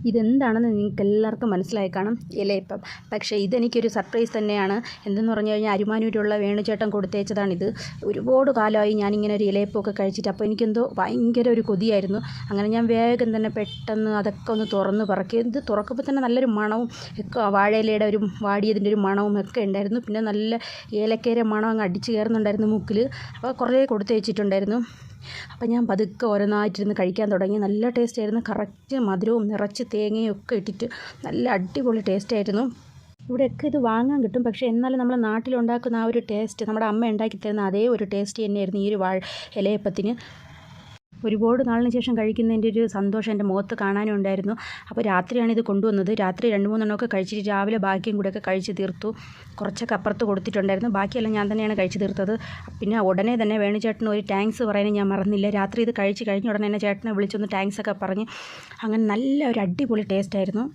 ഇതെന്താണെന്ന് നിങ്ങൾക്ക് എല്ലാവർക്കും മനസ്സിലായി കാണും, ഇലയപ്പം. പക്ഷേ ഇതെനിക്കൊരു സർപ്രൈസ് തന്നെയാണ്. എന്തെന്ന് പറഞ്ഞു കഴിഞ്ഞാൽ അരുമാനൂരുള്ള വേണുചേട്ടൻ കൊടുത്തയച്ചതാണിത്. ഒരുപാട് കാലമായി ഞാനിങ്ങനെ ഒരു ഇലയപ്പമൊക്കെ കഴിച്ചിട്ട്. അപ്പോൾ എനിക്കെന്തോ ഭയങ്കര ഒരു കൊതിയായിരുന്നു. അങ്ങനെ ഞാൻ വേഗം തന്നെ പെട്ടെന്ന് അതൊക്കെ ഒന്ന് തുറന്ന് പറക്കി. ഇത് തുറക്കുമ്പോൾ തന്നെ നല്ലൊരു മണവും ഒക്കെ, വാഴയിലയുടെ ഒരു വാടിയതിൻ്റെ ഒരു മണവും ഒക്കെ ഉണ്ടായിരുന്നു. പിന്നെ നല്ല ഏലക്കയുടെ മണം അങ്ങ് അടിച്ച് കയറുന്നുണ്ടായിരുന്നു മൂക്കിൽ. അപ്പോൾ കുറേ കൊടുത്തയച്ചിട്ടുണ്ടായിരുന്നു. അപ്പം ഞാൻ പതുക്കെ ഓരോന്നായിട്ടിരുന്ന് കഴിക്കാൻ തുടങ്ങി. നല്ല ടേസ്റ്റ് ആയിരുന്നു. കറക്റ്റ് മധുരവും നിറച്ച് തേങ്ങയും ഒക്കെ ഇട്ടിട്ട് നല്ല അടിപൊളി ടേസ്റ്റ് ആയിരുന്നു. ഇവിടെയൊക്കെ ഇത് വാങ്ങാൻ കിട്ടും. പക്ഷേ എന്നാലും നമ്മുടെ നാട്ടിലുണ്ടാക്കുന്ന ആ ഒരു ടേസ്റ്റ്, നമ്മുടെ അമ്മ ഉണ്ടാക്കി തരുന്ന അതേ ഒരു ടേസ്റ്റ് തന്നെയായിരുന്നു ഈ ഒരു ഇലയപ്പത്തിന്. ഒരുപാട് നാളിന് ശേഷം കഴിക്കുന്നതിൻ്റെ ഒരു സന്തോഷം എൻ്റെ മുഖത്ത് കാണാനും ഉണ്ടായിരുന്നു. അപ്പോൾ രാത്രിയാണ് ഇത് കൊണ്ടുവന്നത്. രാത്രി 2-3 എണ്ണമൊക്കെ കഴിച്ചിട്ട് രാവിലെ ബാക്കിയും കൂടെയൊക്കെ കഴിച്ച് തീർത്തു. കുറച്ചൊക്കെ അപ്പുറത്ത് കൊടുത്തിട്ടുണ്ടായിരുന്നു. ബാക്കിയെല്ലാം ഞാൻ തന്നെയാണ് കഴിച്ച് തീർത്തത്. പിന്നെ ഉടനെ തന്നെ വേണുചേട്ടന് ഒരു താങ്ക്സ് പറയാനും ഞാൻ മറന്നില്ല. രാത്രി ഇത് കഴിച്ച് കഴിഞ്ഞ ഉടനെ തന്നെ ചേട്ടനെ വിളിച്ചൊന്ന് താങ്ക്സ് ഒക്കെ പറഞ്ഞ് അങ്ങനെ നല്ല ഒരു അടിപൊളി ടേസ്റ്റ് ആയിരുന്നു.